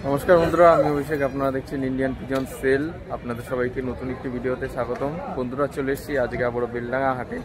নমস্কার বন্ধুরা, আমি অভিষেক। আপনারা দেখছেন ইন্ডিয়ান পিজন সেল। আপনাদের সবাইকে নতুন একটি ভিডিওতে স্বাগতম। বন্ধুরা, চলে এসেছি আজকে আবার বেলডাঙ্গা হাটে।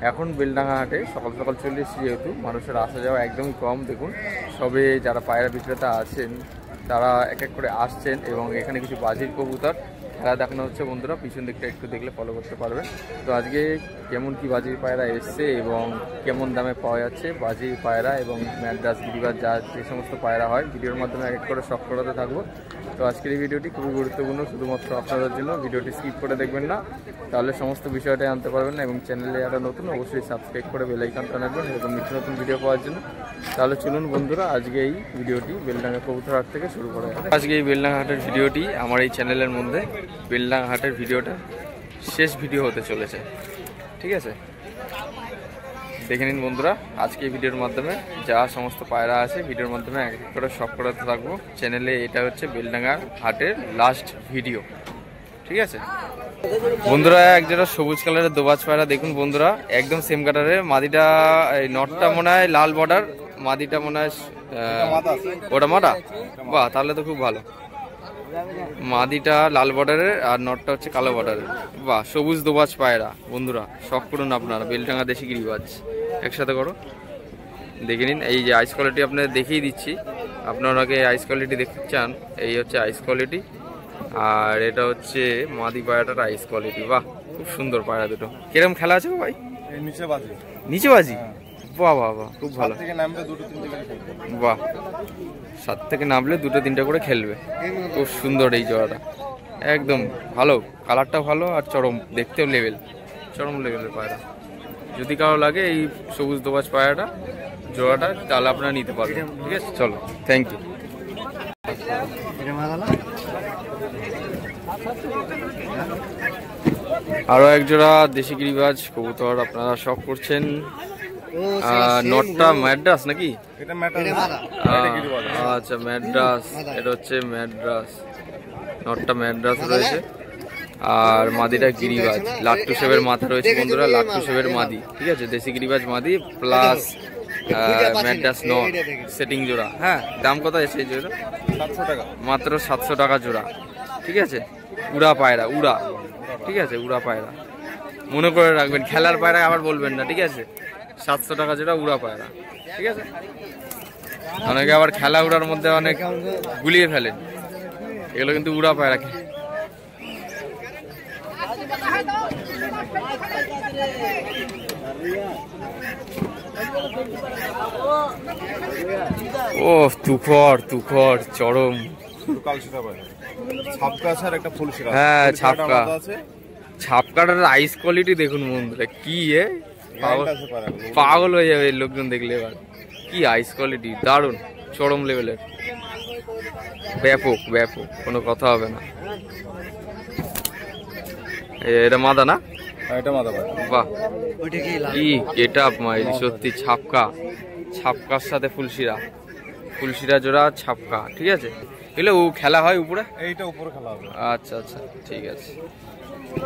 এখন বেলডাঙ্গা হাটে সকাল সকাল চলে এসেছি, যেহেতু মানুষের আসা যাওয়া একদমই কম। দেখুন, সবে যারা পায়রা বিক্রেতা আছেন তারা এক এক করে আসছেন এবং এখানে কিছু বাজির কবুতর খেলা দেখানো হচ্ছে। বন্ধুরা, পিছন দিকটা একটু দেখলে ফলো করতে পারবেন। তো আজকে কেমন কি বাজির পায়রা এসছে এবং কেমন দামে পাওয়া যাচ্ছে বাজির পায়রা এবং ম্যাড্রাস, গিরিবাজ, যে সমস্ত পায়রা হয়, ভিডিওর মাধ্যমে এক এক করে শখ করাতে থাকবো। তো আজকের এই ভিডিওটি খুবই গুরুত্বপূর্ণ, শুধুমাত্র আপনাদের জন্য। ভিডিওটি স্কিপ করে দেখবেন না, তাহলে সমস্ত বিষয়টাই জানতে পারবেন না। এবং চ্যানেলে যারা নতুন, অবশ্যই সাবস্ক্রাইব করে বেল আইকনটা রাখবেন এরকম নিত্য নতুন ভিডিও পাওয়ার জন্য। তাহলে চলুন বন্ধুরা, আজকে এই ভিডিওটি বেলডাঙ্গা কবুতর হাট থেকে শুরু করা হয়। আজকে এই বেলডাঙ্গা হাটের ভিডিওটি আমার এই চ্যানেলের মধ্যে বেলডাঙ্গা হাটের ভিডিওটা শেষ ভিডিও হতে চলেছে, ঠিক আছে? দেখে নিন বন্ধুরা, আজকে এই ভিডিওর মাধ্যমে যা সমস্ত পায়রা আছে ভিডিওর মাধ্যমে এক এক করে শখ করাতে থাকবো চ্যানেলে। এটা হচ্ছে বেলডাঙ্গা হাটের লাস্ট ভিডিও, ঠিক আছে বন্ধুরা? এক যেটা সবুজ কালারের দোবাজ পায়রা দেখুন বন্ধুরা, একদম সেম কালারের। মাদিটা এই নটটা মনে হয় লাল বর্ডার, মাদিটা মনে হয় ওটা মাদা। বাহ, তাহলে তো খুব ভালো। মাদিটা লাল বর্ডারের আর নটটা হচ্ছে কালো বর্ডারের। বাহ, সবুজ দোবাজ পায়রা বন্ধুরা, শখ করুন আপনারা। বেলডাঙ্গা দেশি গিরিবাজ একসাথে করো, দেখে নিন। এই যে আইস কোয়ালিটি আপনাদের দেখিয়ে দিচ্ছি, আপনারা আইস কোয়ালিটি দেখতে চান, এই হচ্ছে আইস কোয়ালিটি। আর এটা হচ্ছে মাদি পায়রাটার আইস কোয়ালিটি। বাহ, খুব সুন্দর পায়রা দুটো। কিরকম খেলা আছে ভাই? নিচে বাজি। বাহ বাহ বাহ, খুব ভালো। বাহ, 7 থেকে নামলে 2-3টা করে খেলবে। খুব সুন্দর এই জোড়াটা, একদম ভালো, কালারটা ভালো আর চরম, দেখতেও চরম লেভেলের পায়রা। যদি কারো লাগে এই সবুজ দোবাজ পায়রাটা জোড়াটা, তাহলে আপনারা নিতে পারবেন, ঠিক আছে? চলো, থ্যাংক ইউ। আরো এক জোড়া দেশি গিরিবাজ কবুতর আপনারা শখ করছেন। নটটা ম্যাড্রাস নাকি? আচ্ছা, ম্যাড্রাস। এটা হচ্ছে ম্যাড্রাস, নটটা ম্যাড্রাস রয়েছে আর মাদিটা গিরিবাজ। লাট্টু শেপের মাথা রয়েছে বন্ধুরা, লাট্টু শেপের মাদি, ঠিক আছে? দেশি গিরিবাজ মাদি প্লাস ম্যাড্রাস নট সেটিং জোড়া। হ্যাঁ, দাম কত এসে এই জোড়া? 700 টাকা, মাত্র 700 টাকা জোড়া, ঠিক আছে? উড়া পায়রা, উড়া, ঠিক আছে? উড়া পায়রা মনে করে রাখবেন, খেলার পায়রা আবার বলবেন না, ঠিক আছে? 700 টাকা যেটা উড়া পায়রা, ঠিক আছে? অনেকে আবার খেলা উড়ার মধ্যে অনেক গুলিয়ে ফেলেন, এগুলো কিন্তু উড়া পায়রা। ও তুখর তুখর চরম। হ্যাঁ, ছাপকা, ছাপকাটার আইস কোয়ালিটি দেখুন বন্ধুরা, কি পাগল হয়ে যাবে লোকজন দেখলে। এবার কি আইস কোয়ালিটি, দারুণ, চরম লেভেলের, ব্যাপক ব্যাপক, কোনো কথা হবে না। এটা মাদা না? বাহ, কি গেট আপ মাইরি, সত্যি ছাপকা, ছাপকার সাথে ফুলশিরা জোড়া ছাপকা, ঠিক আছে? এগুলো খেলা হয় উপরে, এইটা উপরে খেলা হবে। আচ্ছা আচ্ছা, ঠিক আছে।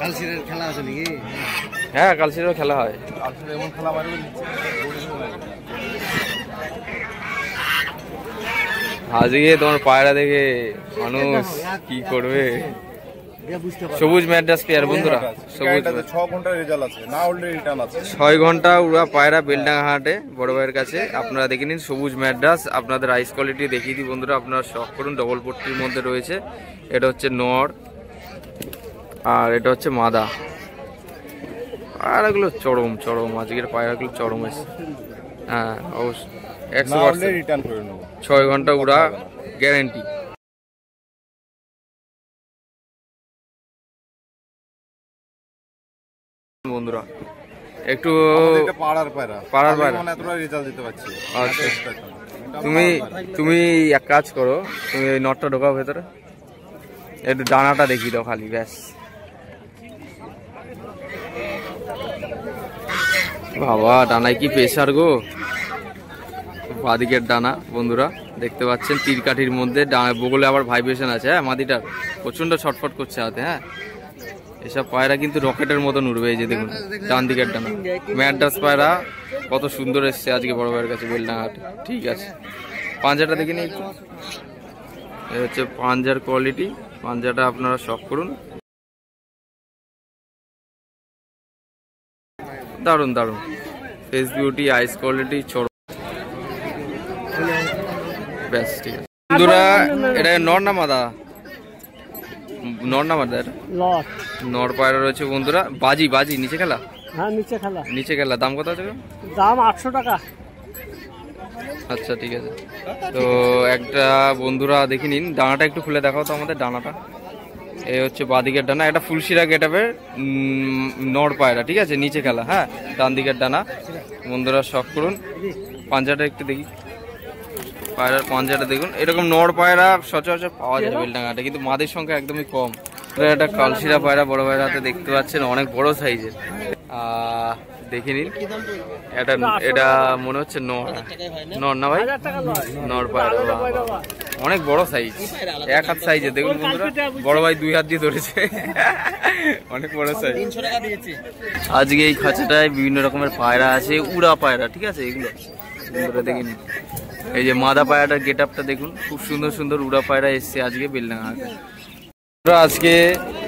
কালশিরের খেলা আছে নাকি? হ্যাঁ, কালশিরের খেলা হয়। আজকে তোমার পায়রা দেখে মানুষ কি করবে। সবুজ ম্যাড্রাস পেয়ার বন্ধুরা, সবুজ 6 ঘন্টা উড়া পায়রা বেলডাঙ্গা হাটে বড় ভাইয়ের কাছে। আপনারা দেখে নিন, সবুজ ম্যাড্রাস। আপনাদের আইস কোয়ালিটি দেখিয়ে দিই বন্ধুরা, আপনারা শখ করুন। ডবল পট্টির মধ্যে রয়েছে। এটা হচ্ছে নর আর এটা হচ্ছে মাদা। পায়রাগুলো চরম চরম, আজকের পায়রাগুলো চরম এসে। হ্যাঁ, অবশ্যই 100% 6 ঘন্টা উড়া গ্যারেন্টি। বন্ধুরা একটু পাড়ার পায়রা দিতে পারছি। আচ্ছা, তুমি এক কাজ করো, তুমি এই নটটা ঢোকাও ভেতরে, একটু ডানাটা দেখিয়ে দাও খালি, ব্যাস। বাবা, ডানায় কি প্রেসার গো! বাদিকের ডানা বন্ধুরা দেখতে পাচ্ছেন, তীরকাঠির মধ্যে বগলে আবার ভাইব্রেশন আছে। হ্যাঁ, মাদিটার প্রচন্ড ছটফট করছে হাতে। হ্যাঁ, এসব পায়রা কিন্তু রকেটের মতন উড়বে। এই যে দেখুন ডান দিকের ডানা, ম্যাড্রাস পায়রা কত সুন্দর এসছে আজকে বড় ভাইয়ের কাছে বেলডাঙ্গা হাটে। ঠিক আছে, পাঞ্জাটা দেখে নিই। এই হচ্ছে পাঞ্জার কোয়ালিটি, পাঞ্জাটা আপনারা শখ করুন। দারুণ দারুণ ফেস বিউটি, আইস কোয়ালিটি, ব্যাস ঠিক আছে বন্ধুরা। এটা নর না মাদা? নর না মাদা? এটা নর পায়রা রয়েছে বন্ধুরা। বাজি বাজি নিচে খেলা? হ্যাঁ নিচে খেলা। নিচে খেলা। দাম কত আছে? দাম 800 টাকা। আচ্ছা ঠিক আছে। তো একটা বন্ধুরা দেখে নিন, ডানাটা একটু খুলে দেখাও তো আমাদের ডানাটা। এই হচ্ছে বাদিকের ডানা, এটা ফুলশিরা গেটআপের নর পায়রা, ঠিক আছে, নিচে খেলা। হ্যাঁ, ডান দিকের ডানা বন্ধুরা শখ করুন। পাঞ্জাটা একটু দেখি, পায়রার পাঞ্জাটা দেখুন। এরকম নর পায়রা সচরাচর পাওয়া যায় বেলডাঙ্গাতে, কিন্তু মাদের সংখ্যা একদমই কম। একটা কালশিরা পায়রা বড় পায়রাতে দেখতে পাচ্ছেন, অনেক বড় সাইজের। দেখে নিন, এটা মনে হচ্ছে নর না ভাই? নর পায়রা অনেক বড় সাইজ, 1 হাত সাইজের। দেখুন বন্ধুরা, বড় ভাই 2 হাত দিয়ে ধরেছে, অনেক বড় সাইজ। আজকে এই খাঁচাটায় বিভিন্ন রকমের পায়রা আছে, উড়া পায়রা, ঠিক আছে। এগুলো বন্ধুরা দেখে নিন। এই যে মাদা পায়রাটার গেট আপটা দেখুন, খুব সুন্দর সুন্দর উড়া পায়রা এসছে আজকে বেলডাঙ্গা হাটে। আজকে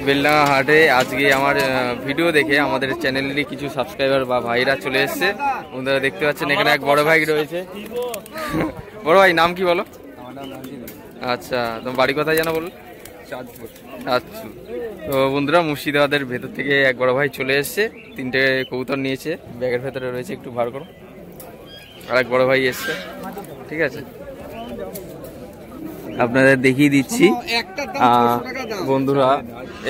বেলডাঙ্গা হাটে আজকে আমার ভিডিও দেখে আমাদের চ্যানেলেরই কিছু সাবস্ক্রাইবার বা ভাইরা চলে এসছে। বন্ধুরা দেখতে পাচ্ছেন এখানে এক বড় ভাই রয়েছে। বড় ভাই নাম কি বলো? আচ্ছা, তোমার বাড়ি কোথায় জানো বলো? চাঁদপুর। আচ্ছা, তো বন্ধুরা মুর্শিদাবাদের ভেতর থেকে এক বড় ভাই চলে এসছে, 3টে কবুতর নিয়েছে, ব্যাগের ভেতরে রয়েছে, একটু বার করো। আর এক বড় ভাই এসছে, ঠিক আছে, আপনাদের দেখিয়ে দিচ্ছি বন্ধুরা।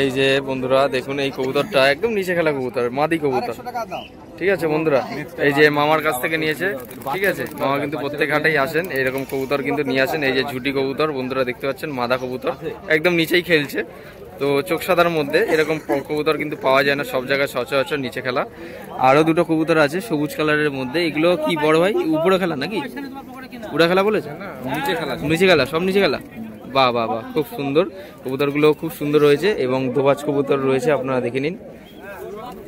এই যে বন্ধুরা দেখুন, এই কবুতরটা একদম নিচে খেলা কবুতর, মাদি কবুতর, ঠিক আছে বন্ধুরা। এই যে মামার কাছ থেকে নিয়েছে, ঠিক আছে। মামা কিন্তু প্রত্যেক হাটেই আসেন, এইরকম কবুতর কিন্তু নিয়ে আসেন। এই যে ঝুটি কবুতর বন্ধুরা দেখতে পাচ্ছেন, মাদা কবুতর, একদম নিচেই খেলছে। তো চোখ সাদার মধ্যে এরকম কবুতর কিন্তু পাওয়া যায় না সব জায়গায় সচরাচর, নিচে খেলা। আরো 2টো কবুতর আছে সবুজ কালারের মধ্যে। এগুলো কি বড় ভাই? উপরে খেলা নাকি উড়া খেলা বলেছে? নিচে খেলা। নিচে খেলা, সব নিচে খেলা। বাহ বাহ বাহ, খুব সুন্দর। কবুতরগুলো খুব সুন্দর রয়েছে এবং দোবাজ কবুতর রয়েছে, আপনারা দেখে নিন।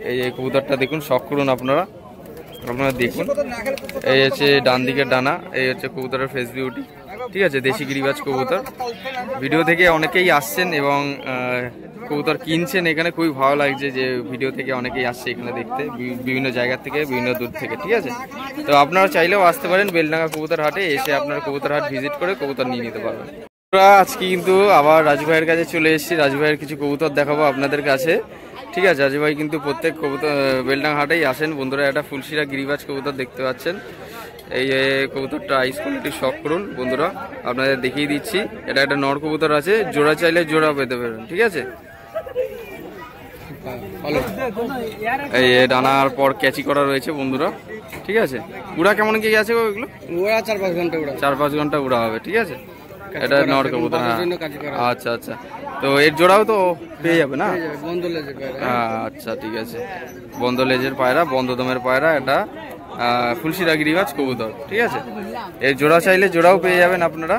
এই কবুতরটা দেখুন, শখ করুন আপনারা দেখুন। এই হচ্ছে ডান দিকের ডানা, এই হচ্ছে কবুতরের ফেস বিউটি, ঠিক আছে, দেশি গিরিবাজ কবুতর। ভিডিও থেকে অনেকেই আসছেন এবং কবুতর কিনছেন এখানে, খুবই ভালো লাগছে যে ভিডিও থেকে অনেকেই আসছে এখানে দেখতে, বিভিন্ন জায়গা থেকে, বিভিন্ন দূর থেকে, ঠিক আছে। তো আপনারা চাইলেও আসতে পারেন বেলডাঙ্গা কবুতর হাটে, এসে আপনারা কবুতর হাট ভিজিট করে কবুতর নিয়ে নিতে পারবেন। আজকে কিন্তু আবার রাজু ভাইয়ের কাছে চলে এসেছি, রাজু ভাইয়ের কিছু কবুতর দেখাবো আপনাদের কাছে, ঠিক আছে। রাজু ভাই কিন্তু প্রত্যেক কবুতর বেলডাঙ্গা হাটেই আসেন বন্ধুরা। একটা ফুলশিরা গিরিবাজ কবুতর দেখতে পাচ্ছেন, এই কবুতরটা আইস কোয়ালিটির শখ করুন বন্ধুরা, আপনাদের দেখিয়ে দিচ্ছি। এটা একটা নর কবুতর আছে, জোড়া চাইলে জোড়া পেতে পারেন, ঠিক আছে। এই ডানার পর ক্যাচি করা রয়েছে বন্ধুরা, ঠিক আছে। উড়া কেমন কি আছে ওইগুলো? ওরা 4-5 ঘন্টা উড়া, 4-5 ঘন্টা উড়া হবে, ঠিক আছে। এটা নর কবুতর, আচ্ছা আচ্ছা। তো এর জোড়াও তো পেয়ে যাবে না? আচ্ছা ঠিক আছে, বন্ধ লেজের পায়রা, বন্ধ দমের পায়রা, এটা ফুলশিরা গিরিবাজ কবুতর, ঠিক আছে। এর জোড়া চাইলে জোড়াও পেয়ে যাবেন আপনারা।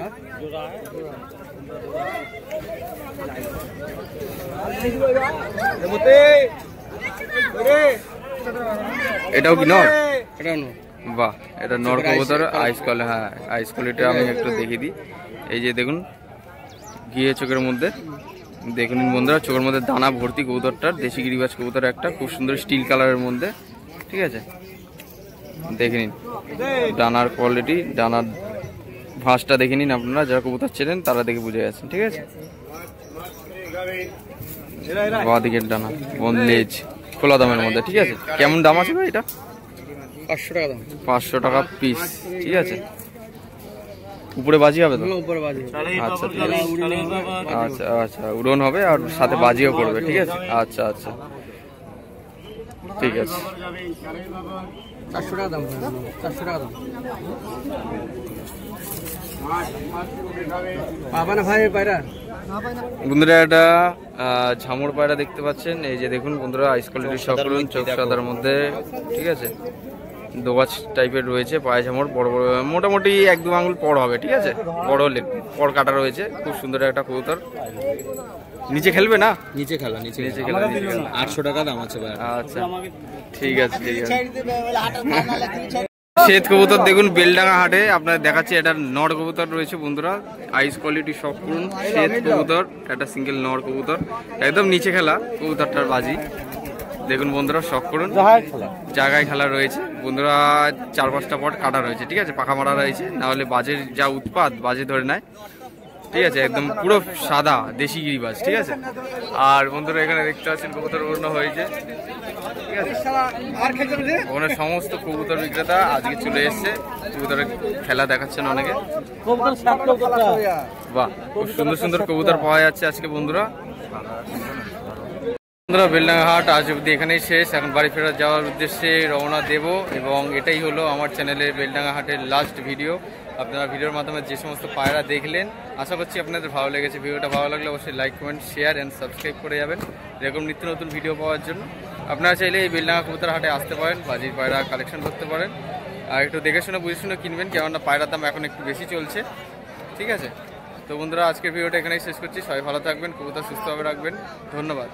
এটাও কি নর? বাহ, এটা নর কবুতর, আইস কল। হ্যাঁ, আইস কোয়ালিটি আমি একটু দেখিয়ে দিই। এই যে দেখুন, গিয়ে চোখের মধ্যে দেখুন বন্ধুরা, চোখের মধ্যে দানা ভর্তি কবুতরটার, দেশি গিরিবাজ কবুতর একটা, খুব সুন্দর স্টিল কালারের মধ্যে, ঠিক আছে। দেখে নিন ডানার কোয়ালিটি, ডানার ভাঁজটা দেখে নিন আপনারা, যারা কবুতর চেনেন তারা দেখে বুঝে গেছেন, ঠিক আছে। বাঁ দিকের ডানা, বন্ধ লেজ, খোলা দামের মধ্যে, ঠিক আছে। কেমন দাম আছে ভাই এটা? 500 টাকা দাম। 500 টাকা পিস, ঠিক আছে। উপরে বাজি হবে তো? আচ্ছা আচ্ছা আচ্ছা, উড়ন হবে আর সাথে বাজিও করবে, ঠিক আছে। আচ্ছা আচ্ছা ঠিক আছে। 400 টাকা দাম, 400 টাকা দাম পাবা না ভাই পায়রা। বন্ধুরা এটা ঝামর পায়রা দেখতে পাচ্ছেন, এই যে দেখুন বন্ধুরা, আইস কোয়ালিটির সব করুন, চোখ সাদার মধ্যে, ঠিক আছে। দোবাজ টাইপের রয়েছে, পায়ে ঝামর, বড় বড়, মোটামুটি 1-2 আঙুল পড় হবে, ঠিক আছে। বড় পড় কাটা রয়েছে, খুব সুন্দর একটা কবুতর। নিচে খেলবে না? নিচে খেলা, নিচে খেলা। 800 টাকা দাম আছে ভাই। আচ্ছা ঠিক আছে, ঠিক আছে। শ্বেত কবুতর দেখুন বেলডাঙ্গা হাটে আপনার দেখাচ্ছি, এটা নর কবুতর রয়েছে বন্ধুরা, আইস কোয়ালিটি সব করুন শ্বেত কবুতর, একটা সিঙ্গেল নর কবুতর, একদম নিচে খেলা কবুতরটার বাজি দেখুন বন্ধুরা, শখ করুন, জায়গায় খেলা রয়েছে বন্ধুরা, 4-5টা পট কাটা রয়েছে, ঠিক আছে, পাখা মারা রয়েছে, না হলে বাজের যা উৎপাত বাজে ধরে নেয়, ঠিক আছে, একদম পুরো সাদা দেশি গিরিবাজ, ঠিক আছে। আর বন্ধুরা এখানে দেখতে পাচ্ছেন কবুতর উড়ানো হয়েছে, ঠিক আছে, ওখানে সমস্ত কবুতর বিক্রেতা আজকে চলে এসছে, কবুতরের খেলা দেখাচ্ছেন অনেকে, বাহ খুব সুন্দর সুন্দর কবুতর পাওয়া যাচ্ছে আজকে বন্ধুরা। বন্ধুরা বেলডাঙ্গা হাট আজ অবধি এখানেই শেষ, এখন বাড়ি ফেরত যাওয়ার উদ্দেশ্যে রওনা দেব, এবং এটাই হলো আমার চ্যানেলের বেলডাঙ্গা হাটের লাস্ট ভিডিও। আপনারা ভিডিওর মাধ্যমে যে সমস্ত পায়রা দেখলেন আশা করছি আপনাদের ভালো লেগেছে। ভিডিওটা ভালো লাগলে অবশ্যই like comment share and subscribe করে যাবেন এরকম নিত্য নতুন ভিডিও পাওয়ার জন্য। আপনারা চাইলে এই বেলডাঙ্গা কবুতর হাটে আসতে পারেন, বাজির পায়রা কালেকশন করতে পারেন, আর একটু দেখে শুনে বুঝে শুনে কিনবেন, কেননা পায়রার দাম এখন একটু বেশি চলছে, ঠিক আছে। তো বন্ধুরা আজকের ভিডিওটা এখানেই শেষ করছি, সবাই ভালো থাকবেন, কবুতর সুস্থভাবে রাখবেন, ধন্যবাদ।